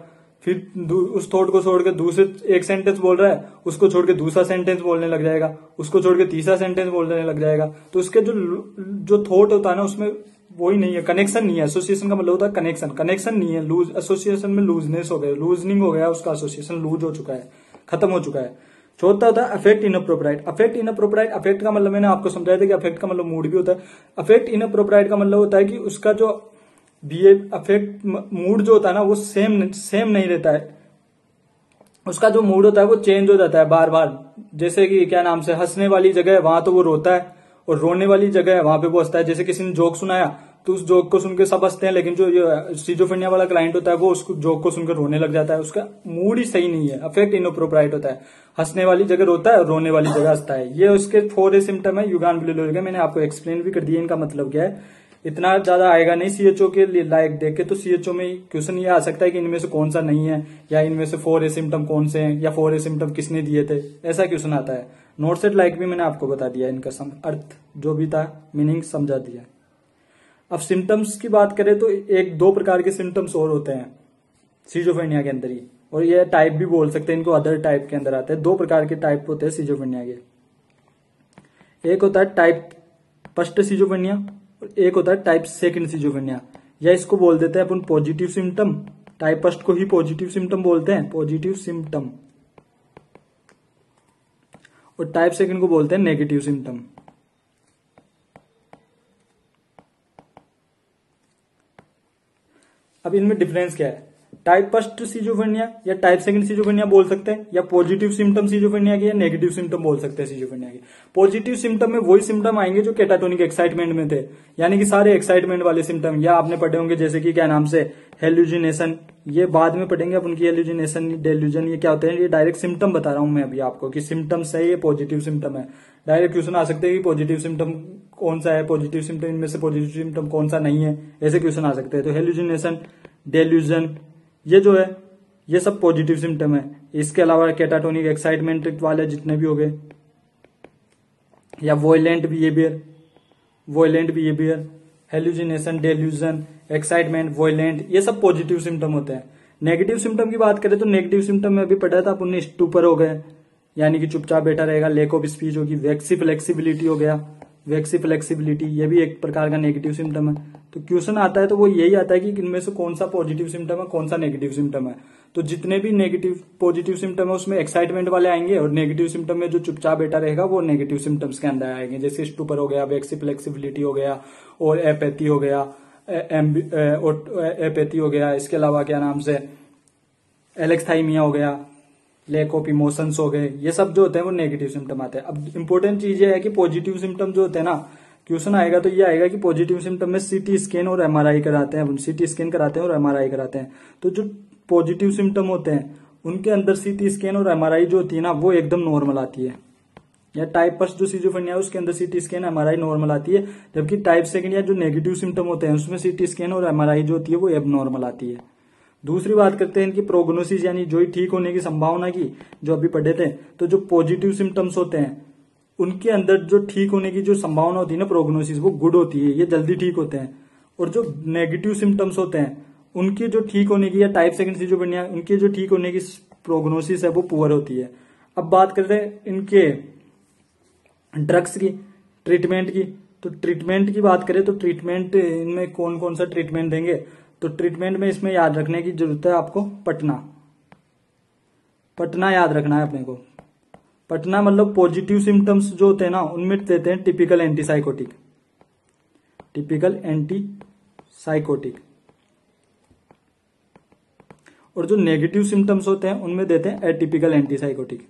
फिर उस थॉट को छोड़ के दूसरे एक सेंटेंस बोल रहा है, उसको छोड़ के दूसरा सेंटेंस बोलने लग जाएगा, उसको छोड़ के तीसरा सेंटेंस बोलने लग जाएगा। तो उसके जो थॉट होता है ना उसमें वही नहीं है, कनेक्शन नहीं है। एसोसिएशन का मतलब होता है कनेक्शन नहीं है। लूज एसोसिएशन में लूजनेस हो गया, लूजनिंग हो गया, उसका एसोसिएशन लूज हो चुका है, खत्म हो चुका है। चौथा होता है अफेक्ट इनअप्रोप्राइट। अफेक्ट इनअप्रोप्राइट, अफेक्ट का मतलब मैंने आपको समझाया था कि अफेक्ट का मतलब मूड भी होता है। अफेक्ट इनअप्रोप्राइट का मतलब होता है कि उसका जो अफेक्ट मूड जो होता है ना वो सेम नहीं रहता है, उसका जो मूड होता है वो चेंज हो जाता है बार बार। जैसे कि क्या नाम से, हंसने वाली जगह है वहां तो वो रोता है, और रोने वाली जगह है वहां पे वो हंसता है। जैसे किसी ने जोक सुनाया तो उस जोक को सुन के सब हंसते हैं, लेकिन जो ये सिजोफ्रेनिया वाला क्लाइंट होता है वो उस जोक को सुनकर रोने लग जाता है, उसका मूड ही सही नहीं है। अफेक्ट इनअप्रोप्राइट होता है, हंसने वाली जगह रोता है और रोने वाली जगह हंसता है। ये उसके 4A सिम्टम है युगान बिल्यूलर के। मैंने आपको एक्सप्लेन भी कर दिया इनका मतलब क्या है, इतना ज्यादा आएगा नहीं सीएचओ के लायक देख के। तो सीएचओ में क्वेश्चन ये आ सकता है कि इनमें से कौन सा नहीं है, या इनमें से 4A सिम्टम कौन से हैं, या 4A सिम्टम किसने दिए थे, ऐसा क्वेश्चन आता है। नोट सेट लाइक भी मैंने आपको बता दिया, इनका अर्थ जो भी था, मीनिंग समझा दिया। अब सिम्टम्स की बात करें तो एक दो प्रकार के सिम्टम्स और होते हैं सिजोफ्रेनिया के अंदर ही, और ये टाइप भी बोल सकते हैं इनको, अदर टाइप के अंदर आते हैं। दो प्रकार के टाइप होते हैं सिजोफ्रेनिया के, एक होता है टाइप फर्स्ट सिजोफ्रेनिया और एक होता है टाइप सेकंड सिजोफ्रेनिया, या इसको बोल देते हैं अपन पॉजिटिव सिम्टम। टाइप फर्स्ट को ही पॉजिटिव सिम्टम बोलते हैं, पॉजिटिव सिम्टम, और टाइप सेकंड को बोलते हैं नेगेटिव सिम्टम। अब इनमें डिफरेंस क्या है, टाइप फर्स्ट सिजोफ्रेनिया या टाइप सेकंड सिजोफ्रेनिया बोल सकते हैं, या पॉजिटिव सिम्टम सिजोफ्रेनिया के, या नेगेटिव सिम्टम बोल सकते हैं सिजोफ्रेनिया के। पॉजिटिव सिम्टम में वही सिम्टम आएंगे जो कैटाटोनिक एक्साइटमेंट में थे, यानी कि सारे एक्साइटमेंट वाले सिम्टम। या आपने पढ़े होंगे जैसे कि क्या नाम से, हेल्यूजिनेशन, ये बाद में पढ़ेंगे अपन की, हेल्यूजिनेशन डेल्यूजन ये क्या होते हैं। ये डायरेक्ट सिम्टम बता रहा हूं मैं अभी आपको कि सिम्टम्स है, ये पॉजिटिव सिम्टम है। डायरेक्ट क्वेश्चन आ सकते हैं कि पॉजिटिव सिम्टम कौन सा है, पॉजिटिव सिम्टम इनमें से पॉजिटिव सिम्टम कौन सा नहीं है, ऐसे क्वेश्चन आ सकते हैं। तो हेल्यूजिनेशन, डेल्यूजन, ये जो है ये सब पॉजिटिव सिम्टम है। इसके अलावा कैटाटोनिक एक्साइटमेंट वाले जितने भी हो गए, या violent behaviour, hallucination, delusion, excitement, violent, ये सब पॉजिटिव सिम्टम होते हैं। नेगेटिव सिम्टम की बात करें तो नेगेटिव सिम्टम में अभी पढ़ा था अपन ने, स्टूपर हो गए, यानी कि चुपचाप बैठा रहेगा, लैक ऑफ स्पीच होगी, वैक्सी फ्लेक्सिबिलिटी हो गया, वैक्सी फ्लेक्सिबिलिटी, ये भी एक प्रकार का नेगेटिव सिम्टम है। तो क्वेश्चन आता है तो वो यही आता है कि इनमें से कौन सा पॉजिटिव सिम्टम है, कौन सा नेगेटिव सिम्टम है। तो जितने भी नेगेटिव पॉजिटिव सिम्टम है उसमें एक्साइटमेंट वाले आएंगे, और नेगेटिव सिम्टम में जो चुपचाप बैठा रहेगा वो नेगेटिव सिम्टम्स के अंदर आएंगे, जैसे स्टूपर हो गया, वैक्सी फ्लेक्सिबिलिटी हो गया, और एपैथी हो गया, एपैथी हो गया। इसके अलावा क्या नाम से, एलेक्स्थाइमिया हो गया, लैक ऑफ इमोशंस हो गए, ये सब जो होते हैं वो नेगेटिव सिम्टम आते हैं। अब इंपॉर्टेंट चीज ये है कि पॉजिटिव सिम्टम जो होते हैं ना, क्वेश्चन आएगा तो ये आएगा कि पॉजिटिव सिम्टम में सीटी स्कैन और एमआरआई कराते हैं, सीटी स्कैन कराते हैं और एमआरआई कराते हैं। तो जो पॉजिटिव सिम्टम होते हैं उनके अंदर सीटी स्कैन और एमआरआई जो होती है ना वो एकदम नॉर्मल आती है, या टाइप फर्स्ट जो सिजोफ्रेनिया है उसके अंदर सीटी स्कैन एमआरआई नॉर्मल आती है, जबकि टाइप सेकंड या जो नेगेटिव सिम्टम होते हैं उसमें सीटी स्कैन और एमआरआई जो होती है वो एब नॉर्मल आती है। दूसरी बात करते हैं इनकी प्रोग्नोसिस यानी जो ठीक होने की संभावना की, जो अभी पढ़े थे। तो जो पॉजिटिव सिम्टम्स होते हैं उनके अंदर जो ठीक होने की जो संभावना होती है ना प्रोग्नोसिस, वो गुड होती है, ये जल्दी ठीक होते हैं। और जो नेगेटिव सिम्टम्स होते हैं उनकी जो ठीक होने की, या टाइप सेकंड सिजोफ्रेनिया, उनकी जो ठीक होने की प्रोग्नोसिस है वो पुअर होती है। अब बात करते हैं इनके ड्रग्स की, ट्रीटमेंट की। तो ट्रीटमेंट की बात करें तो ट्रीटमेंट इनमें कौन कौन सा ट्रीटमेंट देंगे, तो ट्रीटमेंट में इसमें याद रखने की जरूरत है आपको पटना याद रखना है अपने को। पटना मतलब पॉजिटिव सिम्टम्स जो होते हैं ना उनमें देते हैं टिपिकल एंटीसाइकोटिक, और जो नेगेटिव सिम्टम्स होते हैं उनमें देते हैं एटिपिकल एंटीसाइकोटिक।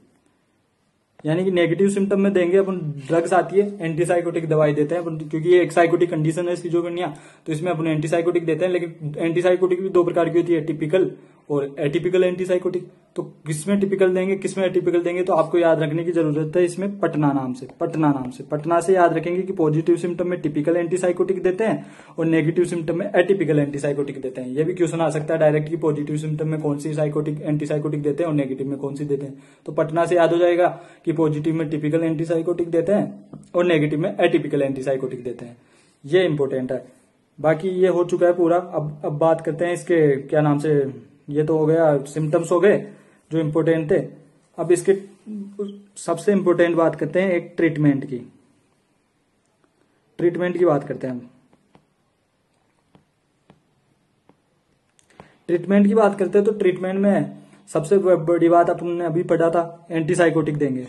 यानी कि नेगेटिव सिम्टम में देंगे अपन, ड्रग्स आती है एंटीसाइकोटिक दवाई देते हैं क्योंकि ये एक साइकोटिक कंडीशन है सिजोफ्रेनिया, तो इसमें अपन एंटीसाइकोटिक देते हैं। लेकिन एंटीसाइकोटिक भी दो प्रकार की होती है, टिपिकल और एटिपिकल एंटीसाइकोटिक। तो किसमें टिपिकल देंगे किसमें एटिपिकल देंगे, तो आपको याद रखने की जरूरत है इसमें पटना से याद रखेंगे कि पॉजिटिव सिम्टम में टिपिकल एंटीसाइकोटिक देते हैं और नेगेटिव सिम्टम में एटिपिकल एंटीसाइकोटिक देते हैं। ये भी क्वेश्चन आ सकता है डायरेक्ट कि पॉजिटिव सिम्टम में कौन सी साइकोटिक एंटीसाइकोटिक देते हैं और नेगेटिव में कौन सी देते हैं। तो पटना से याद हो जाएगा कि पॉजिटिव में टिपिकल एंटीसाइकोटिक देते हैं और नेगेटिव में एटिपिकल एंटीसाइकोटिक देते हैं। ये इंपॉर्टेंट है। बाकी ये हो चुका है पूरा। अब बात करते हैं इसके क्या नाम से, ये तो हो गया सिम्टम्स हो गए जो इंपॉर्टेंट थे। अब इसके सबसे इंपॉर्टेंट बात करते हैं एक ट्रीटमेंट की बात करते हैं हम। ट्रीटमेंट की बात करते हैं तो ट्रीटमेंट में सबसे बड़ी बात अपन ने अभी पढ़ा था, एंटीसाइकोटिक देंगे।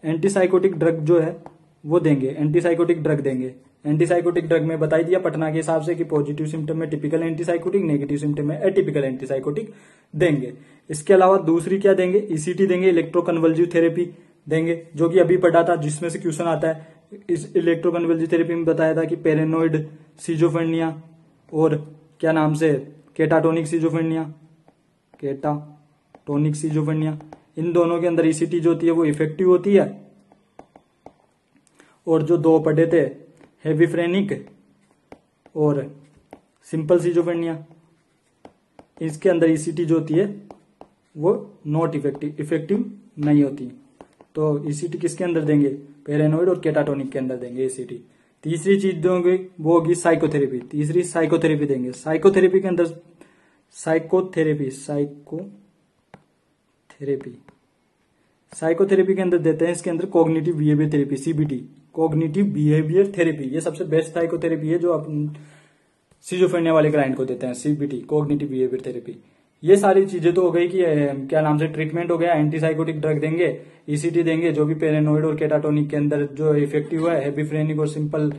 एंटीसाइकोटिक ड्रग जो है वो देंगे, एंटीसाइकोटिक ड्रग देंगे। एंटीसाइकोटिक ड्रग में बता दिया पटना के हिसाब से कि पॉजिटिव सिम्टम में टिपिकल एंटीसाइकोटिक, नेगेटिव सिम्टम में एटिपिकल एंटीसाइकोटिक देंगे। इसके अलावा दूसरी क्या देंगे, ईसीटी देंगे, इलेक्ट्रोकन्वल्सिव थेरेपी देंगे, जो कि अभी पढ़ा था, जिसमें से क्वेश्चन आता है। इस इलेक्ट्रोकन्वल्सिव थेरेपी में बताया था कि पैरानोइड सिजोफ्रेनिया और क्या नाम से केटाटोनिक सिजोफ्रेनिया, इन दोनों के अंदर ईसीटी जो होती है वो इफेक्टिव होती है। और जो दो पढ़े थे हेविफ्रेनिक और सिंपल सिजोफ्रेनिया, इसके अंदर ईसीटी जो होती है वो नॉट इफेक्टिव नहीं होती। तो ईसीटी किसके अंदर देंगे, पैरानोइड और केटाटोनिक के अंदर देंगे ईसीटी। तीसरी चीज दोगे वो होगी साइकोथेरेपी, तीसरी साइकोथेरेपी देंगे। साइकोथेरेपी के अंदर साइकोथेरेपी के अंदर देते हैं इसके अंदर cognitive behaviour therapy, CBT, cognitive behaviour therapy. ये सबसे बेस्ट साइकोथेरेपी है जो अपन सिजोफ्रेनिया वाले क्लाइंट को देते हैं, सीबीटी, कॉग्निटिव बिहेवियर थेरेपी। ये सारी चीजें तो हो गई कि क्या नाम से ट्रीटमेंट हो गया। एंटीसाइकोटिक ड्रग देंगे, ईसीटी देंगे जो भी पैरानोइड और केटाटोनिक के अंदर जो इफेक्टिव है, हेविफ्रेनिक और सिंपल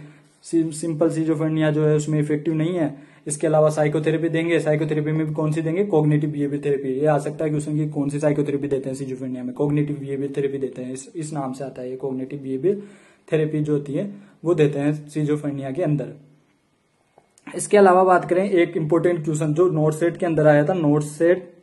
सिजोफ्रेनिया जो है उसमें इफेक्टिव नहीं है। इसके अलावा साइकोथेरेपी देंगे। साइकोथेरेपी में भी कौन सी देंगे, कॉग्निटिव बिहेवियर थेरेपी। ये आ सकता है कि उसमें कौन सी साइकोथेरेपी देते हैं सिजोफ्रेनिया में, कॉग्निटिव बिहेवियर थेरेपी देते हैं, इस नाम से आता है ये कॉग्निटिव बिहेवियर थेरेपी जो होती है वो देते हैं सिजोफ्रेनिया के अंदर। इसके अलावा बात करें एक इंपॉर्टेंट क्वेश्चन जो नोट सेट के अंदर आया था, नोट सेट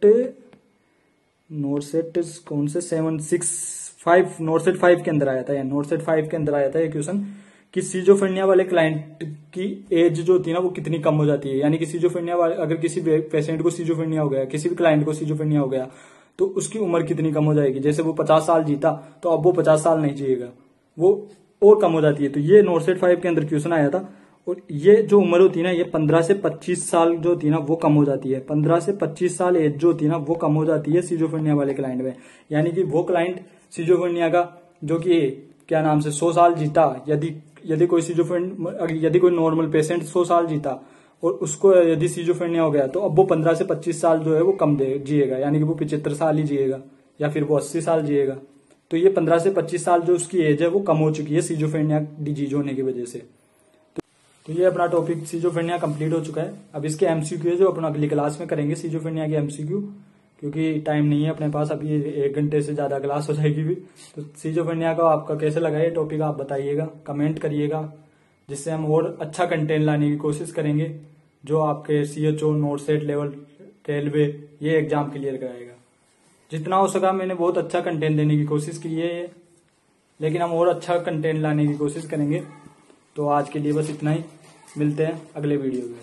कौन से 765 नोट सेट 5 के अंदर आया था, या नोट सेट 5 के अंदर आया था ये क्वेश्चन कि सिजोफ्रेनिया वाले क्लाइंट की एज जो होती है ना वो कितनी कम हो जाती है। यानी कि सिजोफ्रेनिया वाले, अगर किसी पेशेंट को सिजोफ्रेनिया हो गया, किसी भी क्लाइंट को सिजोफ्रेनिया हो गया तो उसकी उम्र कितनी कम हो जाएगी। जैसे वो 50 साल जीता तो अब वो 50 साल नहीं जिएगा, वो और कम हो जाती है। तो ये नोट सेट 5 के अंदर क्वेश्चन आया था। और ये जो उम्र होती है ना, ये 15 से 25 साल जो होती है ना वो कम हो जाती है। 15 से 25 साल एज जो होती है ना वो कम हो जाती है सिजोफ्रेनिया वाले क्लाइंट में। यानी कि वो क्लाइंट सिजोफ्रेनिया का जो कि क्या नाम से 100 साल जीता, यदि कोई नॉर्मल पेशेंट 100 साल जीता और उसको यदि सिजोफ्रेनिया हो गया तो अब वो 15 से 25 साल जो है वो कम जिएगा। यानी कि वो 75 साल ही जिएगा या फिर वो 80 साल जिएगा। तो ये 15 से 25 साल जो उसकी एज है वो कम हो चुकी है सिजोफ्रेनिया डिजीज होने की वजह से। तो ये अपना टॉपिक सिजोफ्रेनिया कंप्लीट हो चुका है। अब इसके एमसीक्यू है जो अपन अगली क्लास में करेंगे सिजोफ्रेनिया के एमसीक्यू, क्योंकि टाइम नहीं है अपने पास, अभी 1 घंटे से ज्यादा क्लास हो जाएगी भी। तो सिजोफ्रेनिया का आपका कैसे लगा ये टॉपिक आप बताइएगा, कमेंट करिएगा, जिससे हम और अच्छा कंटेंट लाने की कोशिश करेंगे जो आपके CHO not set level railway ये एग्जाम क्लियर कराएगा। जितना हो सका मैंने बहुत अच्छा कंटेंट देने की कोशिश की है, लेकिन हम और अच्छा कंटेंट लाने की कोशिश करेंगे। तो आज के लिए बस इतना ही, मिलते हैं अगले वीडियो में।